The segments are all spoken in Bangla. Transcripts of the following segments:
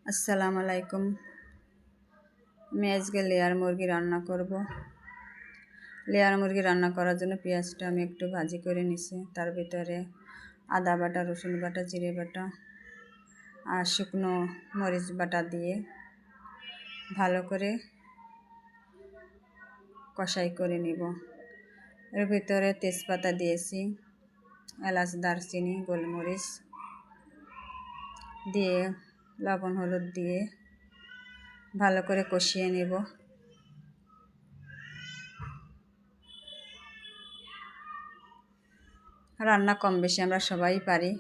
আসসালামু আলাইকুম। আমি আজকে লেয়ার মুরগি রান্না করব। লেয়ার মুরগি রান্না করার জন্য পেঁয়াজটা আমি একটু ভাজি করে নিছি। তার ভিতরে আদা বাটা, রসুন বাটা, জিরে বাটা আর শুকনো মরিচ বাটা দিয়ে ভালো করে কষাই করে নিব। এর ভিতরে তেজপাতা দিয়েছি, এলাচ, দারচিনি, গোলমরিচ দিয়ে লবণ হলুদ দিয়ে ভালো করে কষিয়ে নেব। রান্না কম বেশি আমরা সবাই পারি,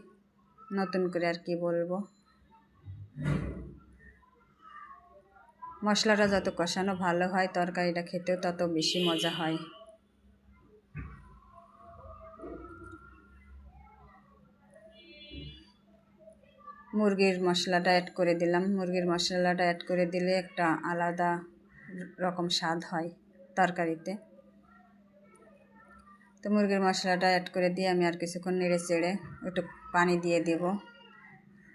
নতুন করে আর কি বলবো। মশলাটা যত কষানো ভালো হয় তরকারিটা খেতেও তত বেশি মজা হয়। মুরগির মশলাটা অ্যাড করে দিলাম। মুরগির মশলাটা অ্যাড করে দিলে একটা আলাদা রকম স্বাদ হয় তরকারিতে। তো মুরগির মশলাটা অ্যাড করে দিয়ে আমি আর কিছুক্ষণ নেড়ে চেড়ে একটু পানি দিয়ে দেব।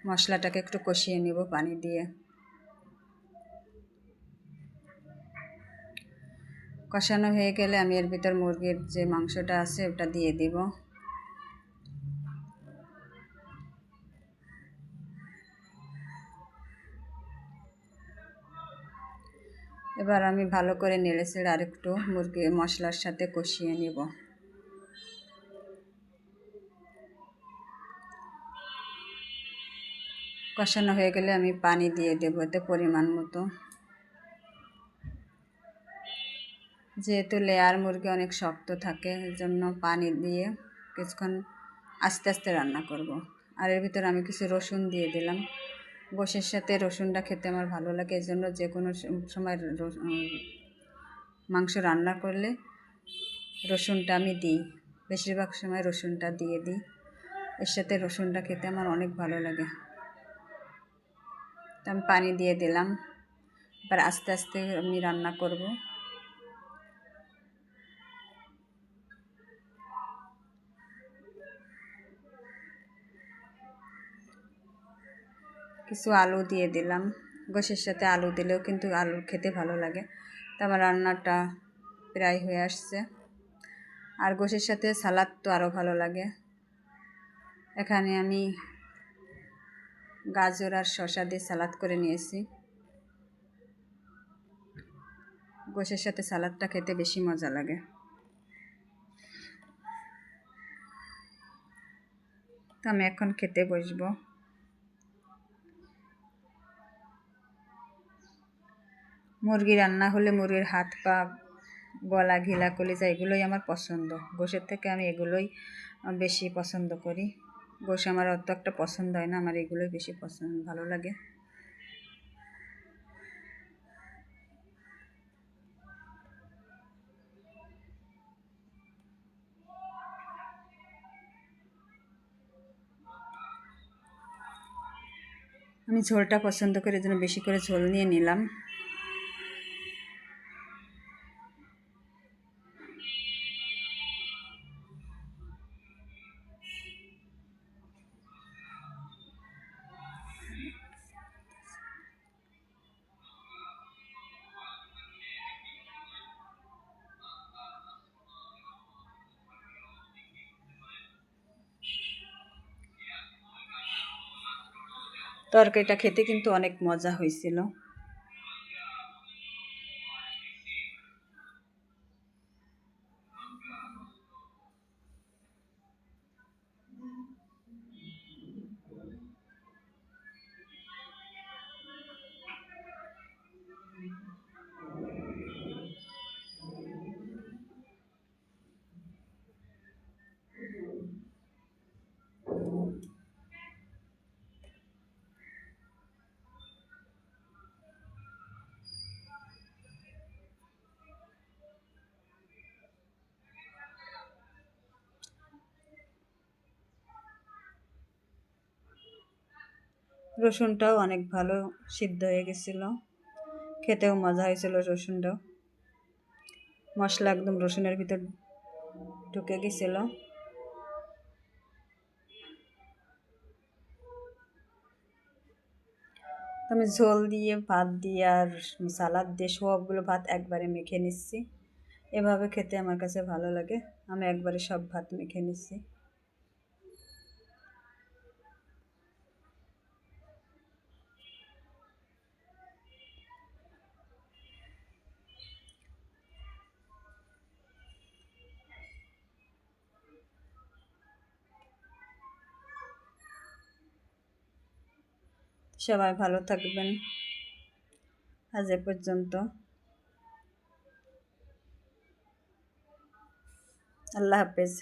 মশলাটাকে একটু কষিয়ে নেব পানি দিয়ে। কষানো হয়ে গেলে আমি এর ভিতর মুরগির যে মাংসটা আছে ওটা দিয়ে দিব। এবার আমি ভালো করে নেড়ে চেড়ে আরেকটু মুরগি মশলার সাথে কষিয়ে নেব। কষানো হয়ে গেলে আমি পানি দিয়ে দেব এতে পরিমাণ মতো। যেহেতু লেয়ার মুরগি অনেক শক্ত থাকে, এর জন্য পানি দিয়ে কিছুক্ষণ আস্তে আস্তে রান্না করব। আর এর ভিতরে আমি কিছু রসুন দিয়ে দিলাম। গোশের সাথে রসুনটা খেতে আমার ভালো লাগে, এর জন্য যে কোনো সময় মাংস রান্না করলে রসুনটা আমি দিই। বেশিরভাগ সময় রসুনটা দিয়ে দিই। এর সাথে রসুনটা খেতে আমার অনেক ভালো লাগে। তো আমি পানি দিয়ে দিলাম। এবার আস্তে আস্তে আমি রান্না করব। কিছু আলু দিয়ে দিলাম। গোশের সাথে আলু দিলেও কিন্তু আলু খেতে ভালো লাগে। তো আমার রান্নাটা প্রায় হয়ে আসছে। আর গোশের সাথে সালাদ তো আরও ভালো লাগে। এখানে আমি গাজর আর শসা দিয়ে সালাদ করে নিয়েছি। গোশের সাথে সালাদটা খেতে বেশি মজা লাগে। তো আমি এখন খেতে বসবো। মুরগি রান্না হলে মুরগির হাত পা, গলা, ঘিলা, কলিজা এগুলোই আমার পছন্দ। গোশের থেকে আমি এগুলোই বেশি পছন্দ করি। গোশ আমার অত একটা পছন্দ হয় না, আমার এগুলোই বেশি ভালো লাগে। আমি ঝোলটা পছন্দ করি, এর জন্য বেশি করে ঝোল নিয়ে নিলাম। তরকারিটা খেতে কিন্তু অনেক মজা হয়েছিল। রসুনটাও অনেক ভালো সিদ্ধ হয়ে গেছিল, খেতেও মজা হয়েছিল। রসুনটাও মশলা একদম রসুনের ভিতর ঢুকে গেছিল। তো আমি ঝোল দিয়ে ভাত দিয়ে আর সালাদ দিয়ে সবগুলো ভাত একবারে মেখে নিচ্ছি। এভাবে খেতে আমার কাছে ভালো লাগে। আমি একবারে সব ভাত মেখে নিচ্ছি। সবাই ভালো থাকবেন। আজ এ পর্যন্ত। আল্লাহ হাফেজ।